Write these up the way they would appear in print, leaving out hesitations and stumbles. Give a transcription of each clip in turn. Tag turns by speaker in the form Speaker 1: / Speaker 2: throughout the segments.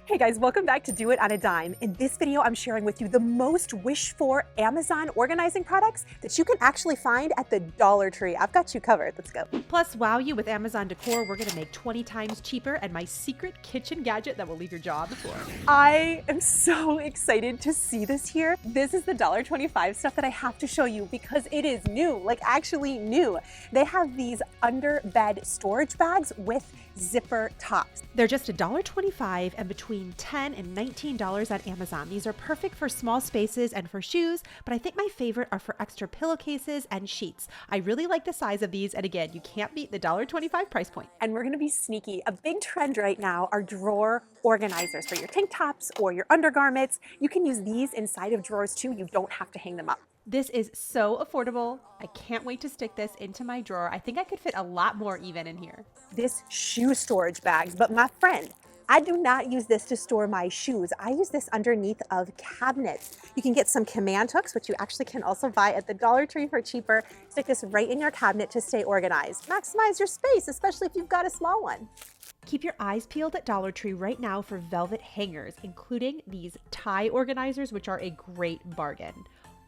Speaker 1: Hey guys, welcome back to Do It on a Dime. In this video, I'm sharing with you the most wished for Amazon organizing products that you can actually find at the Dollar Tree. I've got you covered. Let's go.
Speaker 2: Plus, wow you with Amazon decor, we're gonna make 20 times cheaper and my secret kitchen gadget that will leave your jaw on the floor.
Speaker 1: I am so excited to see this here. This is the $1.25 stuff that I have to show you because it is new, like actually new. They have these under bed storage bags with zipper tops.
Speaker 2: They're just $1.25 and between $10 and $19 on Amazon. These are perfect for small spaces and for shoes, but I think my favorite are for extra pillowcases and sheets. I really like the size of these, and again, you can't beat the $1.25 price point.
Speaker 1: And we're gonna be sneaky. A big trend right now are drawer organizers for your tank tops or your undergarments. You can use these inside of drawers too. You don't have to hang them up.
Speaker 2: This is so affordable. I can't wait to stick this into my drawer. I think I could fit a lot more even in here.
Speaker 1: This shoe storage bags, but my friend, I do not use this to store my shoes. I use this underneath of cabinets. You can get some command hooks, which you actually can also buy at the Dollar Tree for cheaper. Stick this right in your cabinet to stay organized. Maximize your space, especially if you've got a small one.
Speaker 2: Keep your eyes peeled at Dollar Tree right now for velvet hangers, including these tie organizers, which are a great bargain.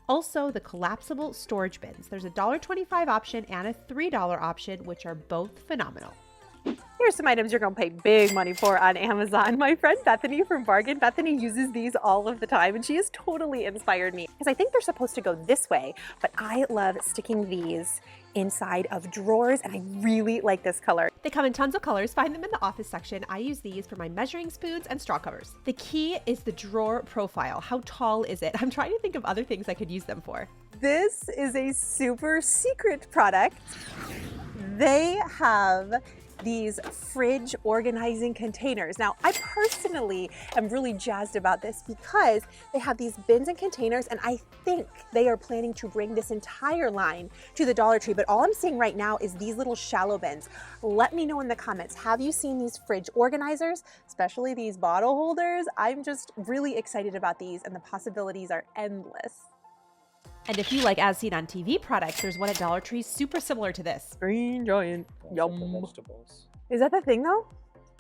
Speaker 2: Also, the collapsible storage bins. There's a $1.25 option and a $3 option, which are both phenomenal.
Speaker 1: Here's some items you're gonna pay big money for on Amazon. My friend Bethany from Bargain, Bethany uses these all of the time and she has totally inspired me because I think they're supposed to go this way, but I love sticking these inside of drawers and I really like this color.
Speaker 2: They come in tons of colors. Find them in the office section. I use these for my measuring spoons and straw covers. The key is the drawer profile. How tall is it? I'm trying to think of other things I could use them for.
Speaker 1: This is a super secret product. They have these fridge organizing containers. Now, I personally am really jazzed about this because they have these bins and containers, and I think they are planning to bring this entire line to the Dollar Tree, but all I'm seeing right now is these little shallow bins. Let me know in the comments, have you seen these fridge organizers, especially these bottle holders? I'm just really excited about these, and the possibilities are endless.
Speaker 2: And if you like As Seen on TV products, there's one at Dollar Tree super similar to this.
Speaker 1: Green Giant, yum.
Speaker 3: Vegetables.
Speaker 1: Is that the thing though?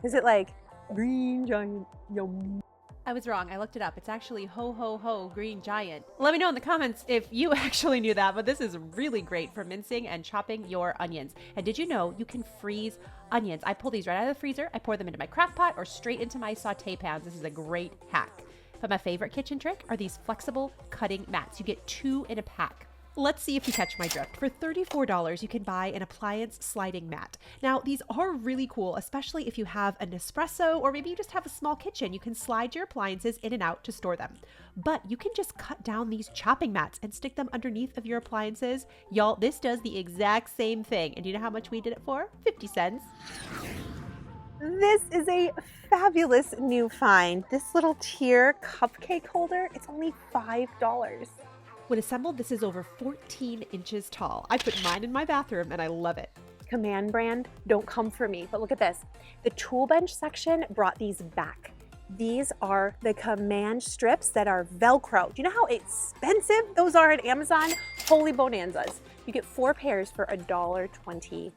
Speaker 1: Is it like Green Giant, yum?
Speaker 2: I was wrong. I looked it up. It's actually Ho Ho Ho Green Giant. Let me know in the comments if you actually knew that, but this is really great for mincing and chopping your onions. And did you know you can freeze onions? I pull these right out of the freezer. I pour them into my crock pot or straight into my saute pans. This is a great hack. But my favorite kitchen trick are these flexible cutting mats. You get 2 in a pack. Let's see if you catch my drift. For $34, you can buy an appliance sliding mat. Now, these are really cool, especially if you have an espresso or maybe you just have a small kitchen. You can slide your appliances in and out to store them. But you can just cut down these chopping mats and stick them underneath of your appliances. Y'all, this does the exact same thing. And do you know how much we did it for? 50 cents.
Speaker 1: This is a fabulous new find. This little tier cupcake holder, it's only $5.
Speaker 2: When assembled, this is over 14 inches tall. I put mine in my bathroom and I love it.
Speaker 1: Command brand, don't come for me, but look at this. The tool bench section brought these back. These are the command strips that are Velcro. Do you know how expensive those are at Amazon? Holy bonanzas. You get 4 pairs for $1.25.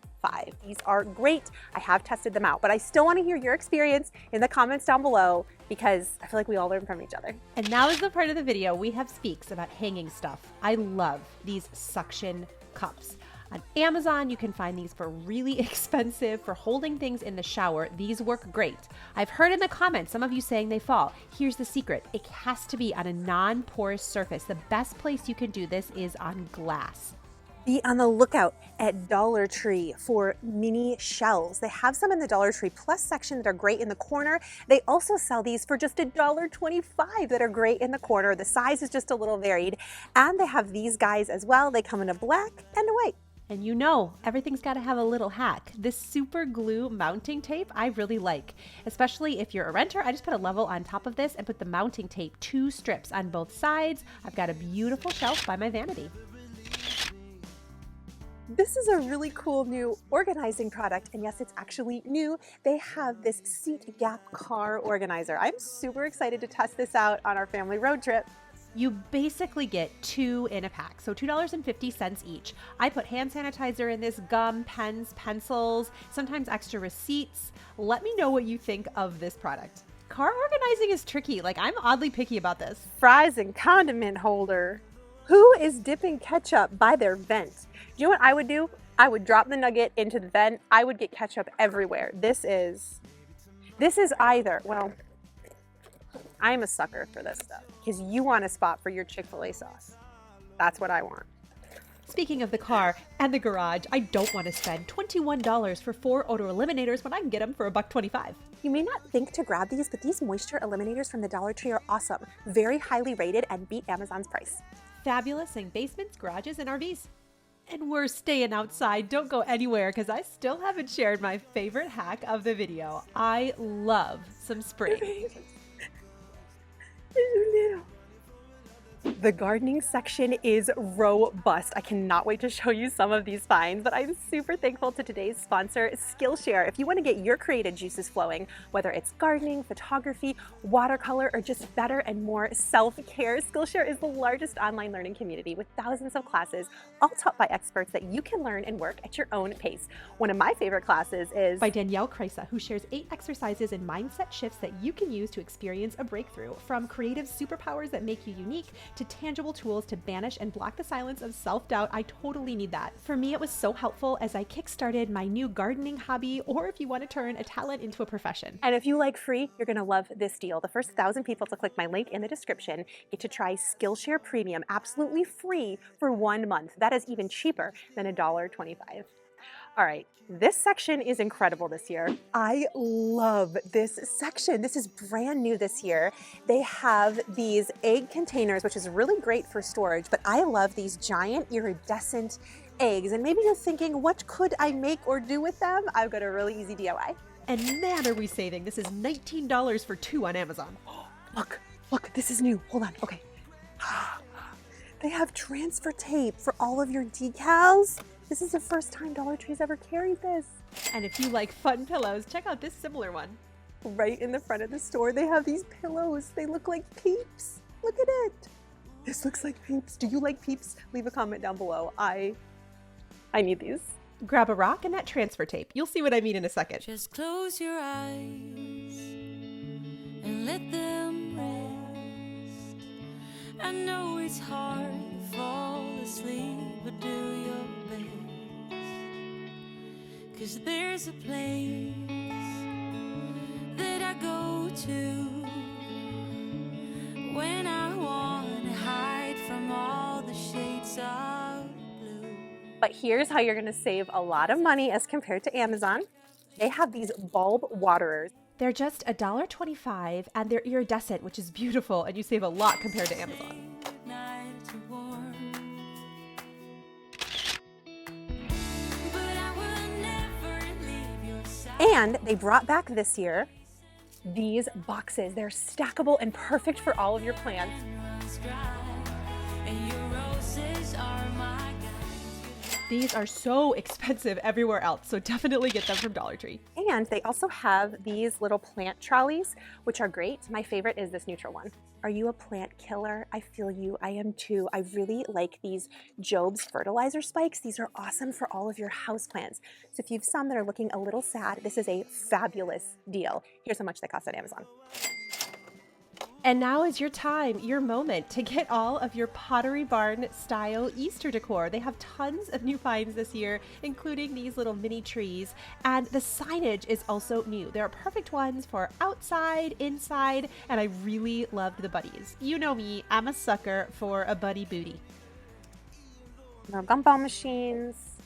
Speaker 1: These are great. I have tested them out, but I still want to hear your experience in the comments down below because I feel like we all learn from each other.
Speaker 2: And now is the part of the video we have speaks about hanging stuff. I love these suction cups. On Amazon, you can find these for really expensive for holding things in the shower. These work great. I've heard in the comments some of you saying they fall. Here's the secret. It has to be on a non-porous surface. The best place you can do this is on glass.
Speaker 1: Be on the lookout at Dollar Tree for mini shelves. They have some in the Dollar Tree Plus section that are great in the corner. They also sell these for just $1.25 that are great in the corner. The size is just a little varied. And they have these guys as well. They come in a black and a white.
Speaker 2: And you know, everything's got to have a little hack. This super glue mounting tape I really like, especially if you're a renter. I just put a level on top of this and put the mounting tape 2 strips on both sides. I've got a beautiful shelf by my vanity.
Speaker 1: This is a really cool new organizing product, and yes, it's actually new. They have this seat gap car organizer. I'm super excited to test this out on our family road trip.
Speaker 2: You basically get 2 in a pack, so $2.50 each. I put hand sanitizer in this, gum, pens, pencils, sometimes extra receipts. Let me know what you think of this product. Car organizing is tricky. Like, I'm oddly picky about this.
Speaker 1: Fries and condiment holder. Who is dipping ketchup by their vent? Do you know what I would do? I would drop the nugget into the vent. I would get ketchup everywhere. This is either, well, I'm a sucker for this stuff because you want a spot for your Chick-fil-A sauce. That's what I want.
Speaker 2: Speaking of the car and the garage, I don't want to spend $21 for 4 odor eliminators when I can get them for $1.25.
Speaker 1: You may not think to grab these, but these moisture eliminators from the Dollar Tree are awesome. Very highly rated and beat Amazon's price.
Speaker 2: Fabulous in basements, garages, and RVs. And we're staying outside. Don't go anywhere because I still haven't shared my favorite hack of the video. I love some spring.
Speaker 1: The gardening section is robust. I cannot wait to show you some of these finds, but I'm super thankful to today's sponsor, Skillshare. If you want to get your creative juices flowing, whether it's gardening, photography, watercolor, or just better and more self-care, Skillshare is the largest online learning community with thousands of classes, all taught by experts that you can learn and work at your own pace. One of my favorite classes is
Speaker 2: by Danielle Kreisa, who shares 8 exercises and mindset shifts that you can use to experience a breakthrough, from creative superpowers that make you unique to tangible tools to banish and block the silence of self-doubt. I totally need that. For me, it was so helpful as I kickstarted my new gardening hobby, or if you want to turn a talent into a profession.
Speaker 1: And if you like free, you're going to love this deal. The first 1,000 people to click my link in the description get to try Skillshare Premium absolutely free for 1 month. That is even cheaper than $1.25. All right, this section is incredible this year. I love this section. This is brand new this year. They have these egg containers, which is really great for storage, but I love these giant iridescent eggs. And maybe you're thinking, what could I make or do with them? I've got a really easy DIY.
Speaker 2: And man, are we saving. This is $19 for 2 on Amazon.
Speaker 1: Look, this is new. Hold on, okay. They have transfer tape for all of your decals. This is the first time Dollar Tree's ever carried this.
Speaker 2: And if you like fun pillows, check out this similar one.
Speaker 1: Right in the front of the store, they have these pillows. They look like Peeps. Look at it. This looks like Peeps. Do you like Peeps? Leave a comment down below. I need these.
Speaker 2: Grab a rock and that transfer tape. You'll see what I mean in a second.
Speaker 3: Just close your eyes and let them rest. I know it's hard to fall asleep, but do your best. 'Cause there's a place that I go to when I want to hide from all the shades of blue.
Speaker 1: But here's how you're gonna save a lot of money as compared to Amazon. They have these bulb waterers.
Speaker 2: They're just $1.25 and they're iridescent, which is beautiful, and you save a lot compared to Amazon.
Speaker 1: And they brought back this year these boxes. They're stackable and perfect for all of your plants.
Speaker 2: These are so expensive everywhere else, so definitely get them from Dollar Tree.
Speaker 1: And they also have these little plant trolleys, which are great. My favorite is this neutral one. Are you a plant killer? I feel you, I am too. I really like these Job's fertilizer spikes. These are awesome for all of your houseplants. So if you have some that are looking a little sad, this is a fabulous deal. Here's how much they cost at Amazon.
Speaker 2: And now is your time, your moment to get all of your Pottery Barn style Easter decor. They have tons of new finds this year, including these little mini trees, and the signage is also new. There are perfect ones for outside, inside, and I really loved the buddies. You know me, I'm a sucker for a buddy booty.
Speaker 1: Little gumball machines,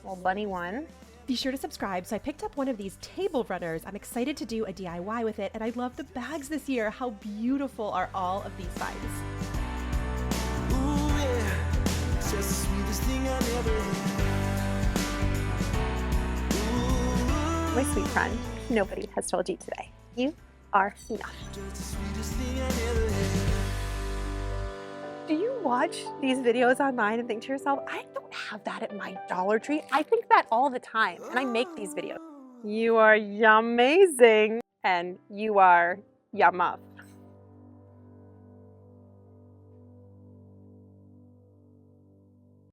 Speaker 1: little bunny one.
Speaker 2: Be sure to subscribe. So I picked up one of these table runners. I'm excited to do a DIY with it, and I love the bags this year. How beautiful are all of these finds?
Speaker 4: Ooh, yeah. It's just the sweetest thing I ever had. Ooh,
Speaker 1: My sweet friend, nobody has told you today. You are enough.
Speaker 4: just the sweetest thing I ever had.
Speaker 1: Do you watch these videos online and think to yourself, I don't have that at my Dollar Tree? I think that all the time, and I make these videos. You are amazing, and you are yum up.